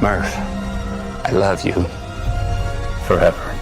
Murph, I love you forever.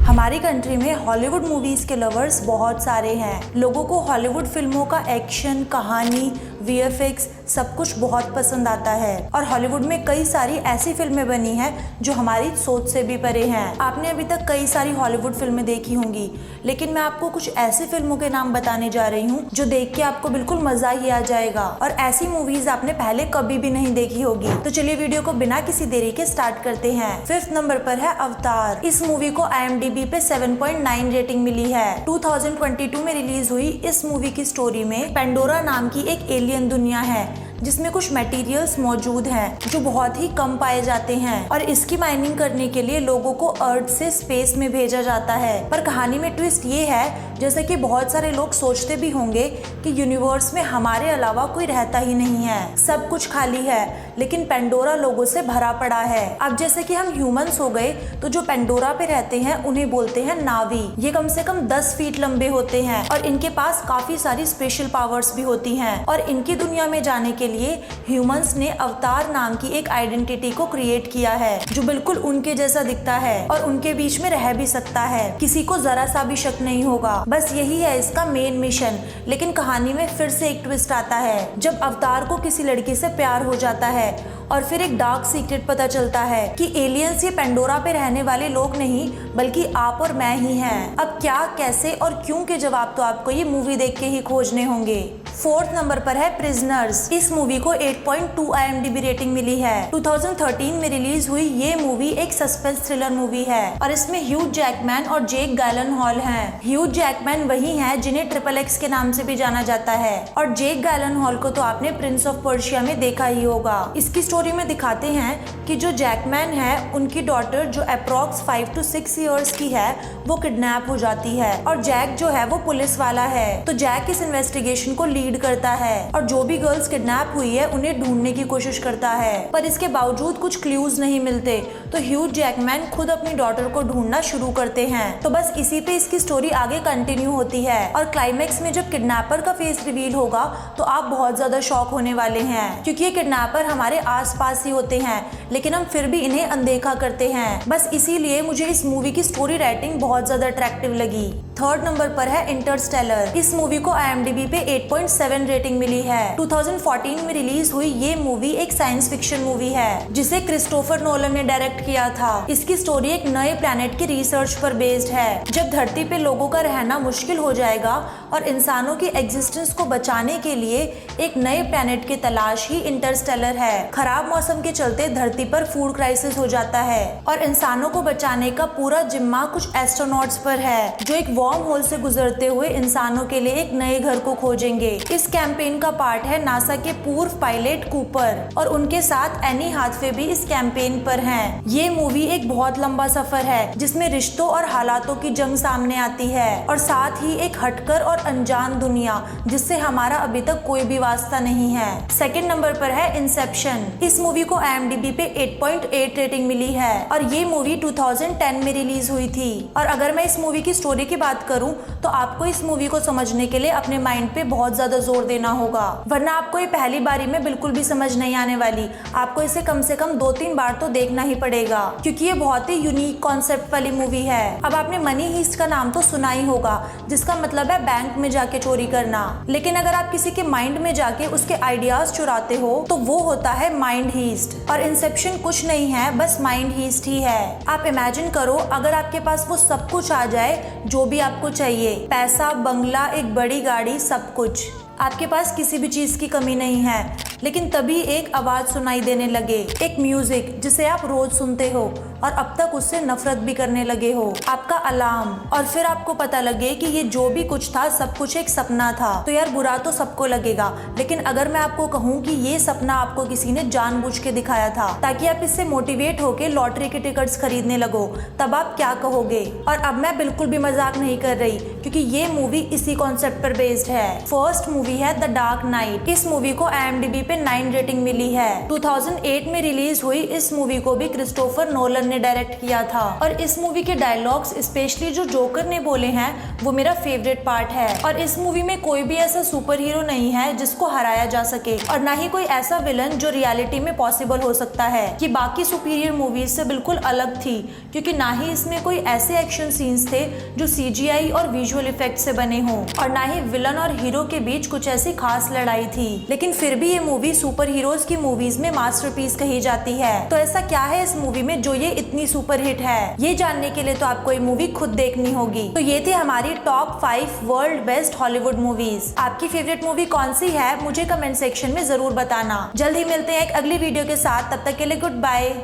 हमारी country में Hollywood movies के लवर्स बहुत सारे हैं। लोगों को हॉलीवुड फिल्मों का एक्शन, कहानी, वीएफएक्स सब कुछ बहुत पसंद आता है और हॉलीवुड में कई सारी ऐसी फिल्में बनी हैं जो हमारी सोच से भी परे हैं। आपने अभी तक कई सारी हॉलीवुड फिल्में देखी होंगी, लेकिन मैं आपको कुछ ऐसी फिल्मों के नाम बताने जा रही हूँ जो देख के आपको बिल्कुल मजा ही आ जाएगा और ऐसी मूवीज आपने पहले कभी भी नहीं देखी होगी। तो चलिए वीडियो को बिना किसी देरी के स्टार्ट करते हैं। 5th नंबर पर है अवतार। इस मूवी को IMDb पे 7.9 रेटिंग मिली है। 2022 में रिलीज हुई इस मूवी की स्टोरी में पेंडोरा नाम की एक एलियन दुनिया है जिसमें कुछ मटेरियल्स मौजूद हैं जो बहुत ही कम पाए जाते हैं और इसकी माइनिंग करने के लिए लोगों को अर्थ से स्पेस में भेजा जाता है। पर कहानी में ट्विस्ट ये है, जैसे कि बहुत सारे लोग सोचते भी होंगे कि यूनिवर्स में हमारे अलावा कोई रहता ही नहीं है, सब कुछ खाली है, लेकिन पेंडोरा लोगों से भरा पड़ा है। अब जैसे कि हम ह्यूमंस हो गए तो जो पेंडोरा पे रहते हैं उन्हें बोलते हैं नावी। ये कम से कम 10 फीट लंबे होते हैं और इनके पास काफी सारी स्पेशल पावर्स भी होती हैं और इनकी दुनिया में जाने के लिए ह्यूमंस ने अवतार नाम की एक आइडेंटिटी को क्रिएट किया है जो बिल्कुल उनके जैसा दिखता है और उनके बीच में रह भी सकता है। किसी को जरा सा भी शक नहीं होगा। बस यही है इसका मेन मिशन। लेकिन कहानी में फिर से एक ट्विस्ट आता है जब अवतार को किसी लड़की से प्यार हो जाता है और फिर एक डार्क सीक्रेट पता चलता है कि एलियंस ये पेंडोरा पे रहने वाले लोग नहीं बल्कि आप और मैं ही हैं। अब क्या, कैसे और क्यों के जवाब तो आपको ये मूवी देख के ही खोजने होंगे। 4th नंबर पर है प्रिजनर्स। इस मूवी को 8.2 IMDb रेटिंग मिली है। 2013 में रिलीज हुई ये मूवी एक सस्पेंस थ्रिलर मूवी है और इसमें ह्यूज जैकमैन और जेक गैलनहॉल हैं। ह्यूज जैकमैन वही हैं जिन्हें XXX के नाम से भी जाना जाता है और जेक गैलनहॉल को तो आपने प्रिंस ऑफ पर्शिया में देखा ही होगा। इसकी स्टोरी में दिखाते हैं कि जो जैकमैन है उनकी डॉटर जो अप्रॉक्स 5 to 6 इयर्स की है वो किडनैप हो जाती है और जैक जो है वो पुलिस वाला है। तो जैक इस इन्वेस्टिगेशन को लीड करता है और जो भी गर्ल्स किडनैप हुई है उन्हें ढूंढने की कोशिश करता है, पर इसके बावजूद कुछ क्लूज नहीं मिलते। तो ह्यूज जैकमैन खुद अपनी डॉटर को ढूंढना शुरू करते हैं। तो बस इसी पे इसकी स्टोरी आगे कंटिन्यू होती है और क्लाइमेक्स में जब किडनैपर का फेस रिवील होगा तो आप बहुत ज्यादा शॉक होने वाले हैं क्योंकि ये किडनैपर हमारे आसपास ही होते हैं लेकिन हम फिर भी इन्हें अनदेखा करते हैं। बस इसीलिए मुझे इस मूवी की स्टोरी राइटिंग बहुत ज्यादा अट्रैक्टिव लगी। 3rd नंबर पर है इंटरस्टेलर। इस मूवी को IMDb पे 8.7 रेटिंग मिली है। 2014 में रिलीज हुई ये मूवी एक साइंस फिक्शन मूवी है जिसे क्रिस्टोफर नोलन ने डायरेक्ट किया था। इसकी स्टोरी एक नए प्लैनेट की रिसर्च पर बेस्ड है। जब धरती पे लोगों का रहना मुश्किल हो जाएगा और इंसानों की एग्जिस्टेंस को बचाने के लिए एक नए प्लैनेट की तलाश ही इंटरस्टेलर है। खराब मौसम के चलते धरती पर फूड क्राइसिस हो जाता है और इंसानों को बचाने का पूरा जिम्मा कुछ एस्ट्रोनॉट्स पर है जो एक वार्म होल से गुजरते हुए इंसानों के लिए एक नए घर को खोजेंगे। इस कैंपेन का पार्ट है नासा के पूर्व पायलट कूपर और उनके साथ एनी हाथवे भी इस कैंपेन पर हैं। ये मूवी एक बहुत लंबा सफर है जिसमें रिश्तों और हालातों की जंग सामने आती है और साथ ही एक हटकर और अनजान दुनिया जिससे हमारा अभी तक कोई भी वास्ता नहीं है। 2nd नंबर पर है इंसेप्शन। इस मूवी को IMDb पे 8.8 रेटिंग मिली है और ये मूवी 2010 में रिलीज हुई थी। और अगर मैं इस मूवी की स्टोरी की बात करूं तो आपको इस मूवी को समझने के लिए अपने माइंड पे बहुत ज्यादा जोर देना होगा, वरना आपको ये पहली बारी में बिल्कुल भी समझ नहीं आने वाली। आपको इसे कम से कम 2-3 बार तो देखना ही पड़ेगा क्योंकि ये बहुत ही यूनिक कॉन्सेप्ट वाली मूवी है। अब आपने मनी हीस्ट का नाम तो सुना ही होगा जिसका मतलब है बैंक में जाके चोरी करना, लेकिन अगर आप किसी के माइंड में जाके उसके आइडियाज चुराते हो तो वो होता है माइंड हीस्ट। और इंसेप्शन कुछ नहीं है, बस माइंड हीस्ट ही है। आप इमेजिन करो अगर आपके पास वो सब कुछ आ जाए जो भी आपको चाहिए, पैसा, बंगला, एक बड़ी गाड़ी, सब कुछ आपके पास किसी भी चीज की कमी नहीं है, लेकिन तभी एक आवाज सुनाई देने लगे, एक म्यूजिक जिसे आप रोज सुनते हो और अब तक उससे नफरत भी करने लगे हो, आपका अलार्म, और फिर आपको पता लगे कि ये जो भी कुछ था सब कुछ एक सपना था। तो यार बुरा तो सबको लगेगा, लेकिन अगर मैं आपको कहूँ कि ये सपना आपको किसी ने जानबूझ के दिखाया था ताकि आप इससे मोटिवेट होके लॉटरी के टिकट्स खरीदने लगो, तब आप क्या कहोगे? और अब मैं बिल्कुल भी मजाक नहीं कर रही क्योंकि ये मूवी इसी कॉन्सेप्ट पर बेस्ड है। फर्स्ट मूवी है द डार्क नाइट। इस मूवी को IMDb पे 9 रेटिंग मिली है। 2008 में रिलीज हुई इस मूवी को भी क्रिस्टोफर नोलन ने डायरेक्ट किया था और इस मूवी के डायलॉग्स स्पेशली जो जोकर ने बोले हैं वो मेरा फेवरेट पार्ट है। और इस मूवी में कोई भी ऐसा सुपर हीरो नहीं है जिसको हराया जा सके और ना ही कोई ऐसा विलन जो रियलिटी में पॉसिबल हो सकता है। कि बाकी सुपीरियर मूवीज से बिल्कुल अलग थी क्योंकि ना ही इसमें कोई ऐसे एक्शन सीन्स थे जो CGI और विजुअल इफेक्ट से बने हों और ना ही विलन और हीरो के बीच कुछ ऐसी खास लड़ाई थी। लेकिन फिर भी ये मूवी सुपर हीरोज की मूवीज में मास्टरपीस कही जाती है। तो ऐसा क्या है इस मूवी में जो ये इतनी सुपर हिट है? ये जानने के लिए तो आपको ये मूवी खुद देखनी होगी। तो ये थी हमारी top 5 world best Hollywood movies. आपकी फेवरेट मूवी कौन सी है मुझे कमेंट सेक्शन में जरूर बताना। जल्द ही मिलते हैं एक अगली वीडियो के साथ, तब तक के लिए गुड बाय।